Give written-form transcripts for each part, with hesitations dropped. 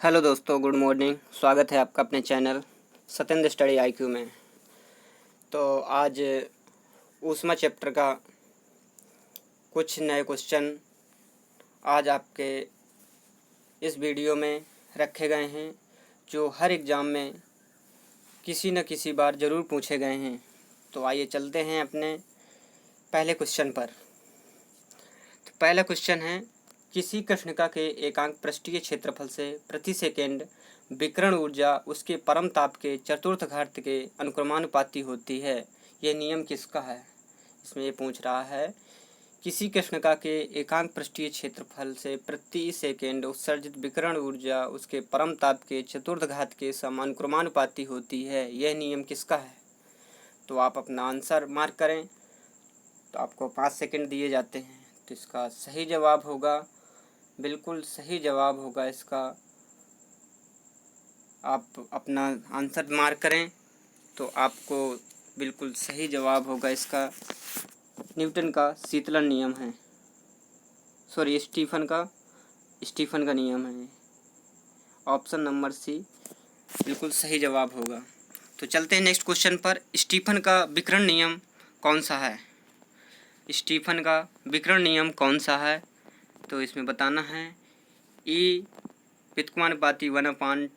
Hello दोस्तों, good morning. स्वागत है आपका अपने चैनल सत्येंद्र स्टडी आईक्यू में। तो आज ऊष्मा चैप्टर का कुछ नए क्वेश्चन आज आपके इस वीडियो में रखे गए हैं, जो हर एग्ज़ाम में किसी न किसी बार ज़रूर पूछे गए हैं। तो आइए चलते हैं अपने पहले क्वेश्चन पर। तो पहला क्वेश्चन है, किसी कृष्णिका के एकांक पृष्ठीय क्षेत्रफल से प्रति सेकेंड विकिरण ऊर्जा उसके परम ताप के चतुर्थ घात के अनुक्रमानुपाती होती है। यह नियम किसका है? इसमें ये पूछ रहा है, किसी कृष्णिका के एकांक पृष्ठीय क्षेत्रफल से प्रति सेकेंड उत्सर्जित विकिरण ऊर्जा उसके परम ताप के चतुर्थ घात के समानुक्रमानुपाती होती है। यह नियम किसका है? तो आप अपना आंसर मार्क करें। तो आपको 5 सेकेंड दिए जाते हैं। तो इसका सही जवाब होगा, बिल्कुल सही जवाब होगा इसका। आप अपना आंसर मार्क करें तो आपको बिल्कुल सही जवाब होगा इसका। न्यूटन का शीतलन नियम है, सॉरी स्टीफन का नियम है। ऑप्शन नंबर सी बिल्कुल सही जवाब होगा। तो चलते हैं नेक्स्ट क्वेश्चन पर। स्टीफन का विकिरण नियम कौन सा है? स्टीफन का विकिरण नियम कौन सा है? तो इसमें बताना है, ई व्युत्क्रमानुपाती 1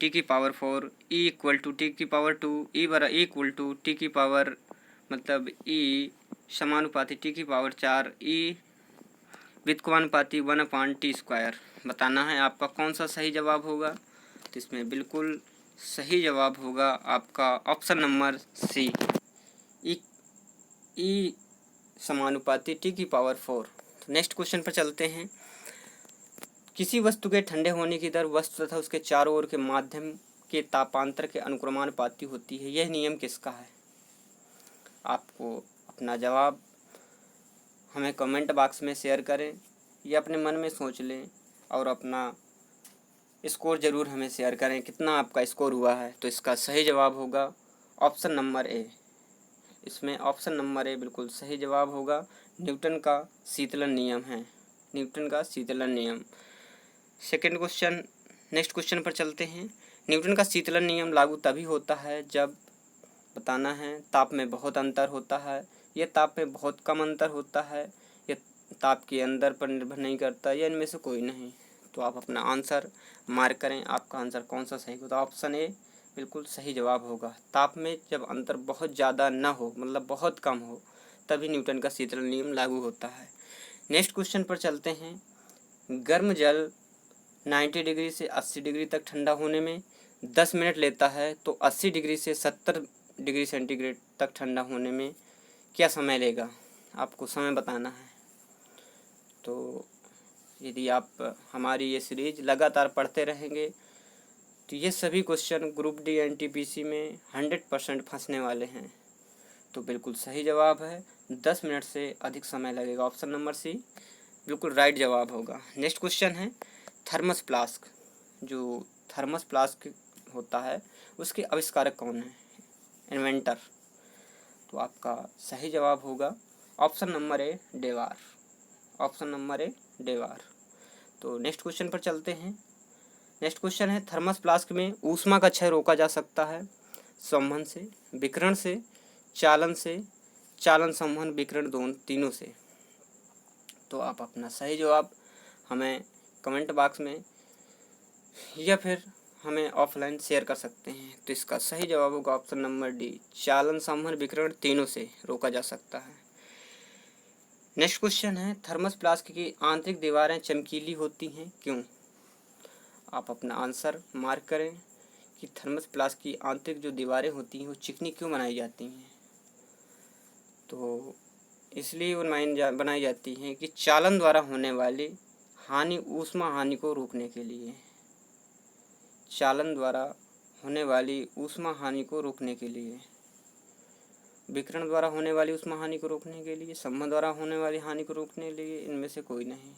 टी की power 4, E equal to T की power 2, E equal to T की पावर मतलब ई समानुपाती टी की पावर 4, ई व्युत्क्रमानुपाती 1/t²। बताना है आपका कौन सा सही जवाब होगा। तो इसमें बिल्कुल सही जवाब होगा आपका ऑप्शन नंबर सी, ई समानुपाती टी की पावर 4। तो नेक्स्ट क्वेश्चन पर चलते हैं। किसी वस्तु के ठंडे होने की दर वस्तु तथा उसके चारों ओर के माध्यम के तापांतर के अनुक्रमानुपाती होती है। यह नियम किसका है? आपको अपना जवाब हमें कमेंट बॉक्स में शेयर करें या अपने मन में सोच लें और अपना स्कोर ज़रूर हमें शेयर करें, कितना आपका स्कोर हुआ है। तो इसका सही जवाब होगा ऑप्शन नंबर ए। इसमें ऑप्शन नंबर ए बिल्कुल सही जवाब होगा। न्यूटन का शीतलन नियम है, न्यूटन का शीतलन नियम। सेकेंड क्वेश्चन, नेक्स्ट क्वेश्चन पर चलते हैं। न्यूटन का शीतलन नियम लागू तभी होता है जब, बताना है, ताप में बहुत अंतर होता है, यह ताप में बहुत कम अंतर होता है, यह ताप के अंदर पर निर्भर नहीं करता, या इनमें से कोई नहीं। तो आप अपना आंसर मार्क करें, आपका आंसर कौन सा सही होगा। ऑप्शन ए बिल्कुल सही जवाब होगा। ताप में जब अंतर बहुत ज़्यादा ना हो, मतलब बहुत कम हो, तभी न्यूटन का शीतलन नियम लागू होता है। नेक्स्ट क्वेश्चन पर चलते हैं। गर्म जल 90 डिग्री से 80 डिग्री तक ठंडा होने में 10 मिनट लेता है, तो 80 डिग्री से 70 डिग्री सेंटीग्रेड तक ठंडा होने में क्या समय लेगा? आपको समय बताना है। तो यदि आप हमारी ये सीरीज लगातार पढ़ते रहेंगे तो ये सभी क्वेश्चन ग्रुप डी एनटीपीसी में 100% फंसने वाले हैं। तो बिल्कुल सही जवाब है, 10 मिनट से अधिक समय लगेगा। ऑप्शन नंबर सी बिल्कुल राइट जवाब होगा। नेक्स्ट क्वेश्चन है, थर्मस फ्लास्क, जो थर्मस फ्लास्क होता है उसके आविष्कारक कौन है? इन्वेंटर। तो आपका सही जवाब होगा option number A Dewar, option number A Dewar. तो नेक्स्ट क्वेश्चन पर चलते हैं। नेक्स्ट क्वेश्चन है, थर्मस फ्लास्क में ऊष्मा का क्षय रोका जा सकता है संवहन से, विकिरण से, चालन से, चालन संवहन विकिरण तीनों से। तो आप अपना सही जवाब हमें कमेंट बॉक्स में या फिर हमें ऑफलाइन शेयर कर सकते हैं। तो इसका सही जवाब होगा ऑप्शन नंबर डी, चालन संवहन विकिरण तीनों से रोका जा सकता है। नेक्स्ट क्वेश्चन है, थर्मस फ्लास्क की आंतरिक दीवारें चमकीली होती हैं, क्यों? आप अपना आंसर मार्क करें कि थर्मस फ्लास्क की आंतरिक जो दीवारें होती हैं वो चिकनी क्यों बनाई जाती हैं। तो इसलिए बनाई जाती हैं कि चालन द्वारा होने वाली हानि, ऊष्मा हानि को रोकने के लिए, चालन द्वारा होने वाली ऊष्मा हानि को रोकने के लिए, विकिरण द्वारा होने वाली ऊष्मा हानि को रोकने के लिए, संवहन द्वारा होने वाली हानि को रोकने के लिए, इनमें से कोई नहीं।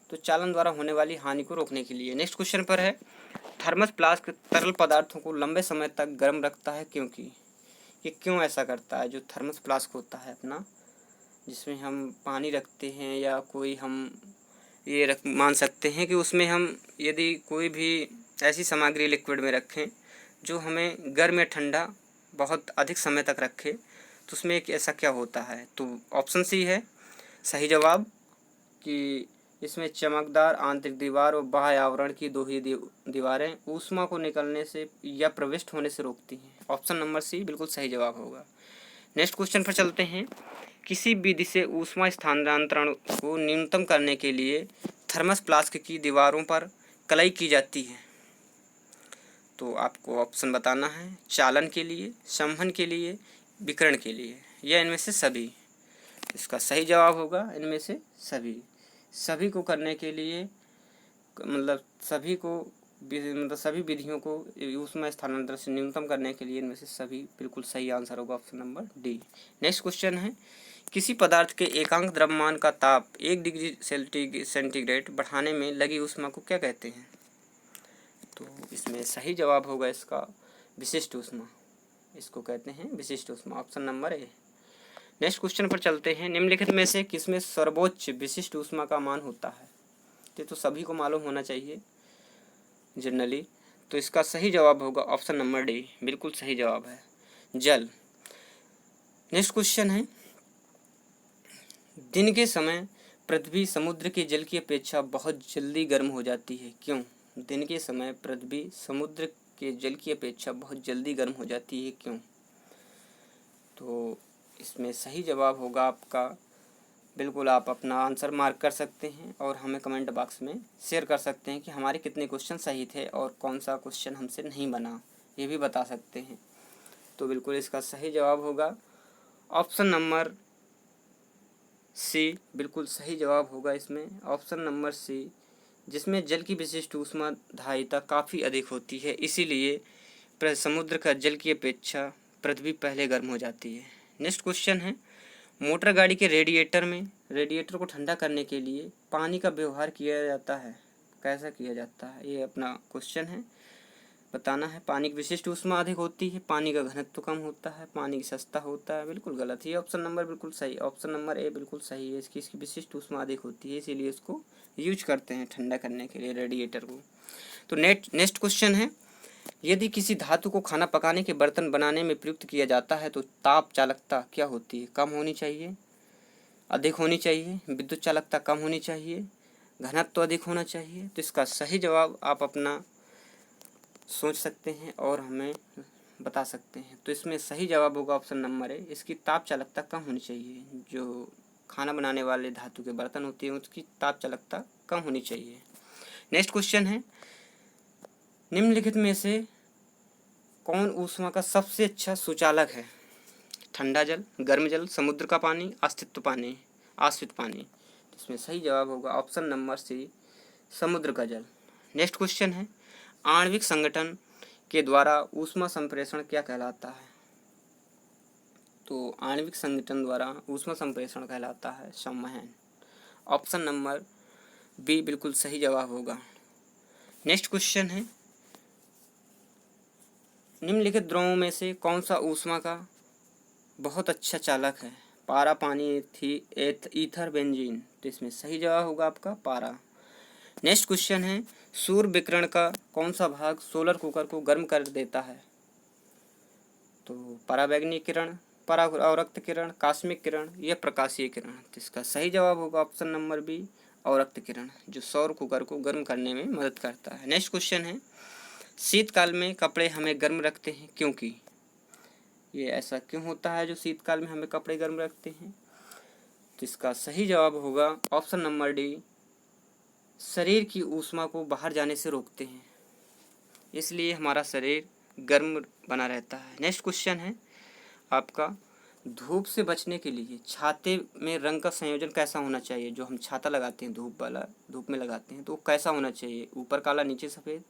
तो चालन द्वारा होने वाली हानि को रोकने के लिए। नेक्स्ट क्वेश्चन पर है, थर्मस फ्लास्क तरल पदार्थों को लंबे समय तक गर्म रखता है, क्योंकि ये क्यों ऐसा करता है? जो थर्मस फ्लास्क होता है अपना, जिसमें हम पानी रखते हैं या कोई हम ये मान सकते हैं कि उसमें हम यदि कोई भी ऐसी सामग्री लिक्विड में रखें जो हमें गर्म या ठंडा बहुत अधिक समय तक रखे तो उसमें एक ऐसा क्या होता है। तो ऑप्शन सी है सही जवाब कि इसमें चमकदार आंतरिक दीवार और बाह्य आवरण की दो ही दीवारें ऊष्मा को निकलने से या प्रविष्ट होने से रोकती हैं। ऑप्शन नंबर सी बिल्कुल सही जवाब होगा। नेक्स्ट क्वेश्चन पर चलते हैं। किसी विधि से ऊष्मा स्थानांतरण को न्यूनतम करने के लिए थर्मस फ्लास्क की दीवारों पर कलाई की जाती है। तो आपको ऑप्शन बताना है चालन के लिए, संवहन के लिए, विकिरण के लिए या इनमें से सभी। इसका सही जवाब होगा इनमें से सभी। सभी को करने के लिए मतलब सभी विधियों को ऊष्मा स्थानांतरण से न्यूनतम करने के लिए इनमें से सभी बिल्कुल सही आंसर होगा option number D. Next question है किसी पदार्थ के एकांक द्रव्यमान का ताप 1 डिग्री सेंटीग्रेड बढ़ाने में लगी ऊष्मा को क्या कहते हैं। तो इसमें सही जवाब होगा इसका विशिष्ट ऊष्मा। इसको कहते हैं विशिष्ट ऊष्मा, ऑप्शन नंबर ए। नेक्स्ट क्वेश्चन पर चलते हैं। निम्नलिखित में से किसमें सर्वोच्च विशिष्ट ऊष्मा का मान होता है। ये तो सभी को मालूम होना चाहिए जनरली। तो इसका सही जवाब होगा ऑप्शन नंबर डी, बिल्कुल सही जवाब है जल। नेक्स्ट क्वेश्चन है दिन के समय पृथ्वी समुद्र के जल की अपेक्षा बहुत जल्दी गर्म हो जाती है, क्यों। दिन के समय पृथ्वी समुद्र के जल की अपेक्षा बहुत जल्दी गर्म हो जाती है, क्यों। तो इसमें सही जवाब होगा आपका, बिल्कुल आप अपना आंसर मार्क कर सकते हैं और हमें कमेंट बॉक्स में शेयर कर सकते हैं कि हमारे कितने क्वेश्चन सही थे और कौन सा क्वेश्चन हमसे नहीं बना, ये भी बता सकते हैं। तो बिल्कुल इसका सही जवाब होगा ऑप्शन नंबर सी, बिल्कुल सही जवाब होगा इसमें ऑप्शन नंबर सी, जिसमें जल की विशिष्ट ऊष्माधारिता काफ़ी अधिक होती है, इसीलिए समुद्र का जल की अपेक्षा पृथ्वी पहले गर्म हो जाती है। नेक्स्ट क्वेश्चन है मोटर गाड़ी के रेडिएटर को ठंडा करने के लिए पानी का व्यवहार किया जाता है, कैसा किया जाता है, ये अपना क्वेश्चन है, बताना है। पानी की विशिष्ट ऊष्मा अधिक होती है, पानी का घनत्व कम होता है, पानी सस्ता होता है, बिल्कुल गलत। ये ऑप्शन नंबर बिल्कुल सही, ऑप्शन नंबर ए बिल्कुल सही है। इसकी विशिष्ट ऊष्मा अधिक होती है, इसीलिए इसको यूज करते हैं ठंडा करने के लिए रेडिएटर को। तो नेक्स्ट क्वेश्चन है यदि किसी धातु को खाना पकाने के बर्तन बनाने में प्रयुक्त किया जाता है तो ताप चालकता क्या होती है, कम होनी चाहिए, अधिक होनी चाहिए, विद्युत चालकता कम होनी चाहिए, घनत्व अधिक होना चाहिए। तो इसका सही जवाब आप अपना सोच सकते हैं और हमें बता सकते हैं। तो इसमें सही जवाब होगा ऑप्शन नंबर ए, इसकी ताप चालकता कम होनी चाहिए। जो खाना बनाने वाले धातु के बर्तन होते हैं उसकी ताप चालकता कम होनी चाहिए। नेक्स्ट क्वेश्चन है निम्नलिखित में से कौन ऊष्मा का सबसे अच्छा सुचालक है। ठंडा जल, गर्म जल, समुद्र का पानी, आश्रित पानी। इसमें सही जवाब होगा ऑप्शन नंबर सी, समुद्र का जल। नेक्स्ट क्वेश्चन है आणविक संगठन के द्वारा ऊष्मा संप्रेषण क्या कहलाता है। तो आणविक संगठन द्वारा ऊष्मा संप्रेषण कहलाता है संवहन, ऑप्शन नंबर बी बिल्कुल सही जवाब होगा। नेक्स्ट क्वेश्चन है निम्नलिखित द्रवों में से कौन सा ऊष्मा का बहुत अच्छा चालक है। पारा, पानी, ईथर, बेंजीन। तो इसमें सही जवाब होगा आपका पारा। नेक्स्ट क्वेश्चन है सूर्य विकिरण का कौन सा भाग सोलर कुकर को गर्म कर देता है। तो पराबैंगनी किरण, परावरक्त किरण, कास्मिक किरण या प्रकाशीय किरण। तो इसका सही जवाब होगा ऑप्शन नंबर बी, अवरक्त किरण, जो सौर कुकर को गर्म करने में मदद करता है। नेक्स्ट क्वेश्चन है शीतकाल में कपड़े हमें गर्म रखते हैं, क्योंकि ये ऐसा क्यों होता है जो शीतकाल में हमें कपड़े गर्म रखते हैं। तो इसका सही जवाब होगा ऑप्शन नंबर डी, शरीर की ऊष्मा को बाहर जाने से रोकते हैं, इसलिए हमारा शरीर गर्म बना रहता है। नेक्स्ट क्वेश्चन है आपका धूप से बचने के लिए छाते में रंग का संयोजन कैसा होना चाहिए। जो हम छाता लगाते हैं धूप में लगाते हैं तो वो कैसा होना चाहिए, ऊपर काला नीचे सफ़ेद,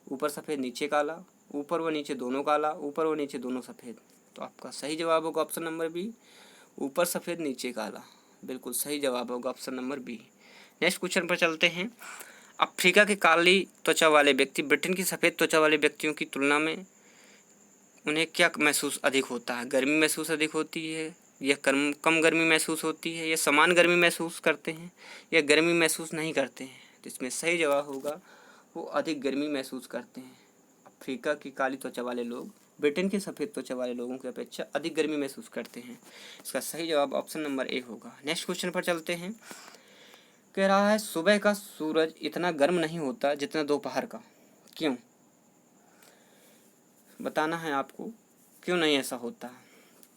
ऊपर सफ़ेद नीचे काला, ऊपर व नीचे दोनों काला, ऊपर व नीचे दोनों सफ़ेद। तो आपका सही जवाब होगा ऑप्शन नंबर बी, ऊपर सफ़ेद नीचे काला, बिल्कुल सही जवाब होगा option number B. Next question पर चलते हैं अफ्रीका के काली त्वचा वाले व्यक्ति ब्रिटेन की सफ़ेद त्वचा वाले व्यक्तियों की तुलना में उन्हें क्या महसूस अधिक होता है। गर्मी महसूस अधिक होती है, यह कम गर्मी महसूस होती है, या समान गर्मी महसूस करते हैं, या गर्मी महसूस नहीं करते हैं। तो इसमें सही जवाब होगा वो अधिक गर्मी महसूस करते हैं। अफ्रीका की काली त्वचा वाले लोग ब्रिटेन के सफ़ेद त्वचा वाले लोगों की अपेक्षा अधिक गर्मी महसूस करते हैं। इसका सही जवाब ऑप्शन नंबर ए होगा। नेक्स्ट क्वेश्चन पर चलते हैं। कह रहा है सुबह का सूरज इतना गर्म नहीं होता जितना दोपहर का, क्यों? बताना है आपको क्यों नहीं ऐसा होता।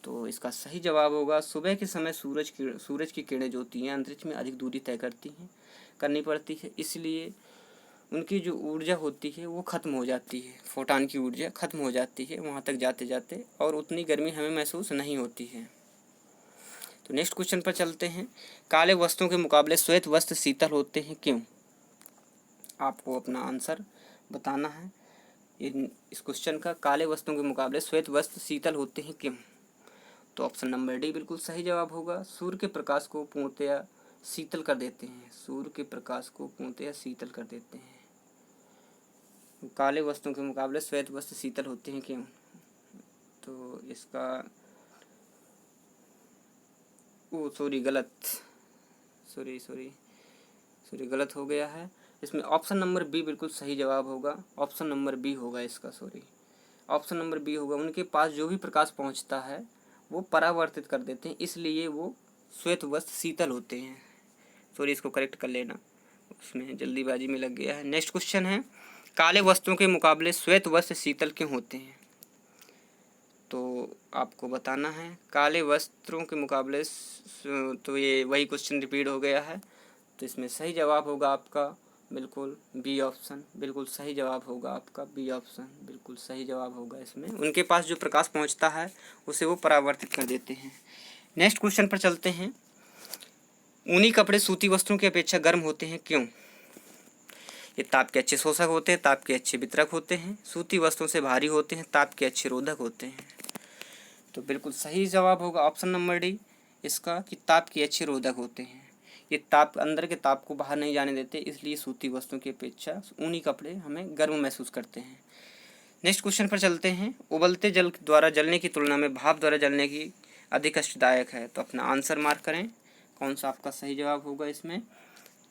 तो इसका सही जवाब होगा सुबह के समय सूरज की किरणें जो होती हैं अंतरिक्ष में अधिक दूरी तय करनी पड़ती है, इसलिए उनकी जो ऊर्जा होती है वो ख़त्म हो जाती है, फोटान की ऊर्जा ख़त्म हो जाती है वहाँ तक जाते जाते, और उतनी गर्मी हमें महसूस नहीं होती है। तो नेक्स्ट क्वेश्चन पर चलते हैं। काले वस्त्रों के मुकाबले श्वेत वस्त्र शीतल होते हैं, क्यों? आपको अपना आंसर बताना है इस क्वेश्चन का। काले वस्त्रों के मुकाबले श्वेत वस्त्र शीतल होते हैं, क्यों? तो ऑप्शन नंबर डी बिल्कुल सही जवाब होगा। सूर्य के प्रकाश को पूर्णतया शीतल कर देते हैं, सूर्य के प्रकाश को पूर्णतया शीतल कर देते हैं। काले वस्त्रों के मुकाबले श्वेत वस्त्र शीतल होते हैं, क्यों? तो इसका गलत हो गया है। इसमें ऑप्शन नंबर बी बिल्कुल सही जवाब होगा। ऑप्शन नंबर बी होगा इसका, ऑप्शन नंबर बी होगा। उनके पास जो भी प्रकाश पहुंचता है वो परावर्तित कर देते हैं, इसलिए वो श्वेत वस्त्र शीतल होते हैं। इसको करेक्ट कर लेना, उसमें जल्दीबाजी में लग गया है। नेक्स्ट क्वेश्चन है। काले वस्त्रों के मुकाबले श्वेत वस्त्र शीतल क्यों होते हैं? तो आपको बताना है काले वस्त्रों के मुकाबले, तो ये वही क्वेश्चन रिपीट हो गया है। तो इसमें सही जवाब होगा आपका बिल्कुल बी ऑप्शन, बिल्कुल सही जवाब होगा आपका बी ऑप्शन, बिल्कुल सही जवाब होगा। इसमें उनके पास जो प्रकाश पहुंचता है उसे वो परावर्तित कर देते हैं। नेक्स्ट क्वेश्चन पर चलते हैं। ऊनी कपड़े सूती वस्त्रों की अपेक्षा गर्म होते हैं, क्यों? ये ताप के अच्छे शोषक होते हैं, ताप के अच्छे वितरक होते हैं, सूती वस्त्रों से भारी होते हैं, ताप के अच्छे रोधक होते हैं। तो बिल्कुल सही जवाब होगा ऑप्शन नंबर डी इसका, कि ताप के अच्छे रोधक होते हैं। ये ताप अंदर के ताप को बाहर नहीं जाने देते, इसलिए सूती वस्तुओं की अपेक्षा ऊनी कपड़े हमें गर्म महसूस करते हैं। नेक्स्ट क्वेश्चन पर चलते हैं। उबलते जल द्वारा जलने की तुलना में भाप द्वारा जलने की अधिक कष्टदायक है। तो अपना आंसर मार्क करें, कौन सा आपका सही जवाब होगा इसमें।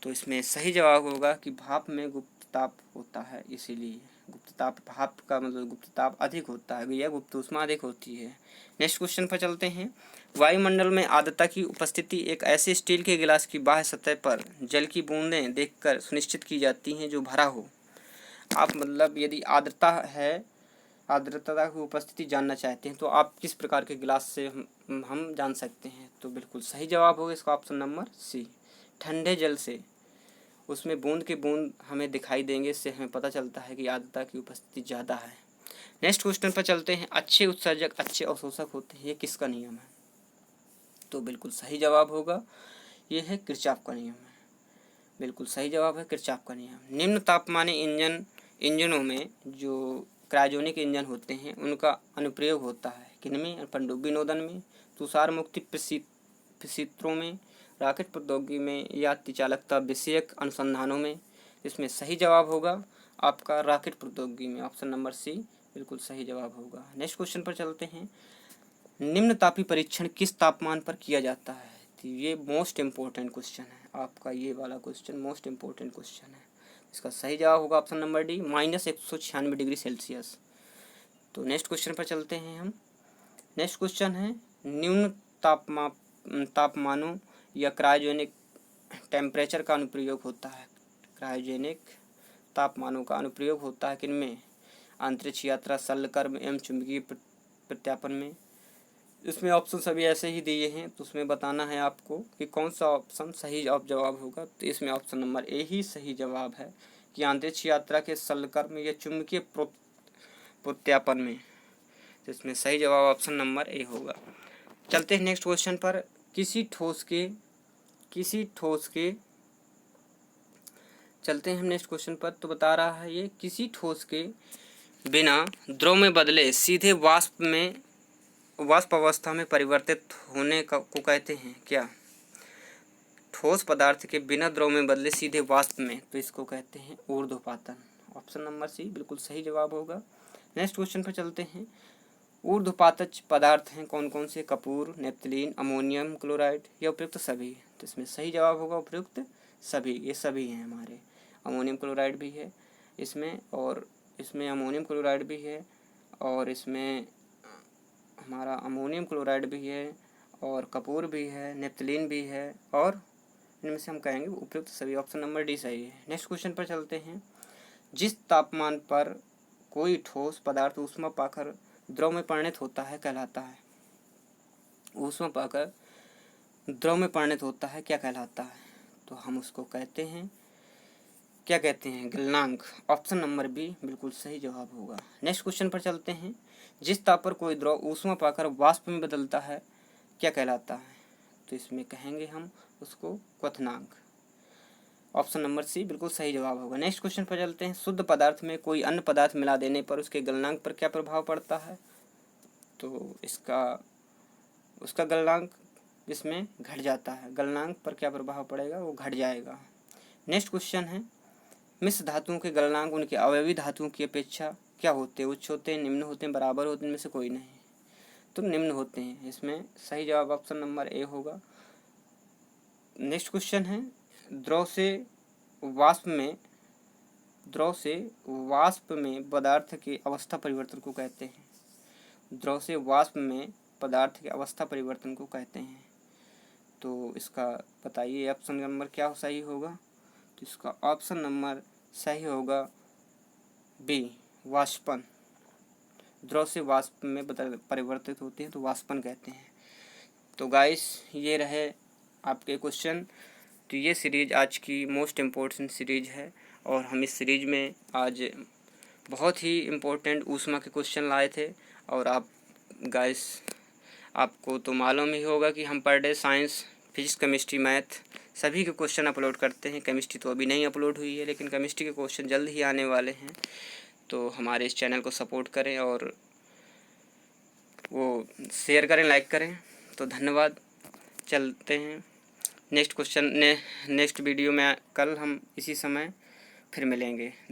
तो इसमें सही जवाब होगा कि भाप में गुप्त ताप होता है, इसीलिए गुप्त ताप, भाप का मतलब गुप्त ताप अधिक होता है या गुप्त ऊष्मा अधिक होती है। नेक्स्ट क्वेश्चन पर चलते हैं। वायुमंडल में आर्द्रता की उपस्थिति एक ऐसे स्टील के गिलास की बाह्य सतह पर जल की बूंदें देखकर सुनिश्चित की जाती हैं जो भरा हो। आप मतलब यदि आर्द्रता की उपस्थिति जानना चाहते हैं तो आप किस प्रकार के गिलास से हम जान सकते हैं। तो बिल्कुल सही जवाब होगा इसका ऑप्शन नंबर सी, ठंडे जल से उसमें बूंद के बूंद हमें दिखाई देंगे, इससे हमें पता चलता है कि आर्द्रता की उपस्थिति ज़्यादा है। नेक्स्ट क्वेश्चन पर चलते हैं। अच्छे उत्सर्जक अच्छे अवशोषक होते हैं, ये किसका नियम है? तो बिल्कुल सही जवाब होगा ये है किरचॉफ का नियम है, बिल्कुल सही जवाब है किरचॉफ का नियम। निम्न तापमानी इंजनों में जो क्रायोजेनिक इंजन होते हैं उनका अनुप्रयोग होता है किनमें? पनडुब्बी नोदन में, तुषार मुक्ति प्रशित्रों में, रॉकेट प्रौद्योगिकी में या अतिचालकता विषयक अनुसंधानों में। इसमें सही जवाब होगा आपका रॉकेट प्रौद्योगिकी में, ऑप्शन नंबर सी बिल्कुल सही जवाब होगा। नेक्स्ट क्वेश्चन पर चलते हैं। निम्न तापी परीक्षण किस तापमान पर किया जाता है? तो ये मोस्ट इम्पोर्टेंट क्वेश्चन है आपका, ये वाला क्वेश्चन मोस्ट इम्पोर्टेंट क्वेश्चन है। इसका सही जवाब होगा option number D -196 degree Celsius. तो नेक्स्ट क्वेश्चन पर चलते हैं हम। नेक्स्ट क्वेश्चन है। निम्न तापमानों या क्रायोजेनिक टेम्परेचर का अनुप्रयोग होता है, क्रायोजेनिक तापमानों का अनुप्रयोग होता है किनमें? अंतरिक्ष यात्रा, शल्यकर्म एवं चुंबकीय प्रत्यापन में। इसमें ऑप्शन सभी ऐसे ही दिए हैं, तो उसमें बताना है आपको कि कौन सा ऑप्शन सही जवाब होगा। तो इसमें ऑप्शन नंबर ए ही सही जवाब है कि अंतरिक्ष यात्रा के शल्यकर्म या चुंबकीय प्रत्यापन में। तो इसमें सही जवाब ऑप्शन नंबर ए होगा। चलते हैं नेक्स्ट क्वेश्चन पर। किसी ठोस के चलते हैं हम नेक्स्ट क्वेश्चन पर। तो बता रहा है ये किसी ठोस के बिना द्रव में बदले सीधे वाष्प अवस्था में परिवर्तित होने को कहते हैं क्या? ठोस पदार्थ के बिना द्रव में बदले सीधे वाष्प में, तो इसको कहते हैं ऊर्ध्वपातन, ऑप्शन नंबर सी बिल्कुल सही जवाब होगा। नेक्स्ट क्वेश्चन पर चलते हैं। ऊर्ध्वपातज पदार्थ हैं कौन कौन से? कपूर, नेप्थलीन, अमोनियम क्लोराइड या उपयुक्त सभी? तो इसमें सही जवाब होगा उपयुक्त सभी। ये सभी हैं हमारे। अमोनियम क्लोराइड भी है इसमें, और इसमें अमोनियम क्लोराइड भी है, और इसमें हमारा अमोनियम क्लोराइड भी है, और कपूर भी है, नेप्थलीन भी है, और इनमें से हम कहेंगे उपयुक्त सभी। ऑप्शन नंबर डी सही है। नेक्स्ट क्वेश्चन पर चलते हैं। जिस तापमान पर कोई ठोस पदार्थ ऊष्मा पाकर द्रव में परिणत होता है कहलाता है? ऊष्मा पाकर द्रव में परिणत होता है क्या कहलाता है? तो हम उसको कहते हैं, क्या कहते हैं? गलनांक। ऑप्शन नंबर बी बिल्कुल सही जवाब होगा। नेक्स्ट क्वेश्चन पर चलते हैं। जिस ताप पर कोई द्रव ऊष्मा पाकर वाष्प में बदलता है क्या कहलाता है? तो इसमें कहेंगे हम उसको क्वथनांक। ऑप्शन नंबर सी बिल्कुल सही जवाब होगा। नेक्स्ट क्वेश्चन पर चलते हैं। शुद्ध पदार्थ में कोई अन्य पदार्थ मिला देने पर उसके गलनांक पर क्या प्रभाव पड़ता है? तो उसका गलनांक इसमें घट जाता है। गलनांक पर क्या प्रभाव पड़ेगा? वो घट जाएगा। नेक्स्ट क्वेश्चन है। मिश्र धातुओं के गलनांक उनके अवयवी धातुओं की अपेक्षा क्या होते हैं? उच्च होते हैं, निम्न होते हैं, बराबर होते हैं? इनमें से कोई नहीं, तो निम्न होते हैं। इसमें सही जवाब ऑप्शन नंबर ए होगा। नेक्स्ट क्वेश्चन है। द्रव से वाष्प में पदार्थ के अवस्था परिवर्तन को कहते हैं? द्रव से वाष्प में पदार्थ के अवस्था परिवर्तन को कहते हैं। तो इसका बताइए ऑप्शन नंबर क्या सही होगा? तो इसका ऑप्शन नंबर सही होगा बी, वाष्पन। द्रव से वाष्प में परिवर्तित होते हैं तो वाष्पन कहते हैं। तो गाइस ये रहे आपके क्वेश्चन। तो ये सीरीज़ आज की मोस्ट इम्पोर्टेंट सीरीज़ है, और हम इस सीरीज़ में आज बहुत ही इम्पोर्टेंट ऊष्मा के क्वेश्चन लाए थे। और आप गाइस आपको तो मालूम ही होगा कि हम per day science, physics, chemistry, math सभी के क्वेश्चन अपलोड करते हैं। केमिस्ट्री तो अभी नहीं अपलोड हुई है, लेकिन केमिस्ट्री के क्वेश्चन जल्द ही आने वाले हैं। तो हमारे इस चैनल को सपोर्ट करें और वो शेयर करें, लाइक करें। तो धन्यवाद। चलते हैं नेक्स्ट वीडियो में। कल हम इसी समय फिर मिलेंगे।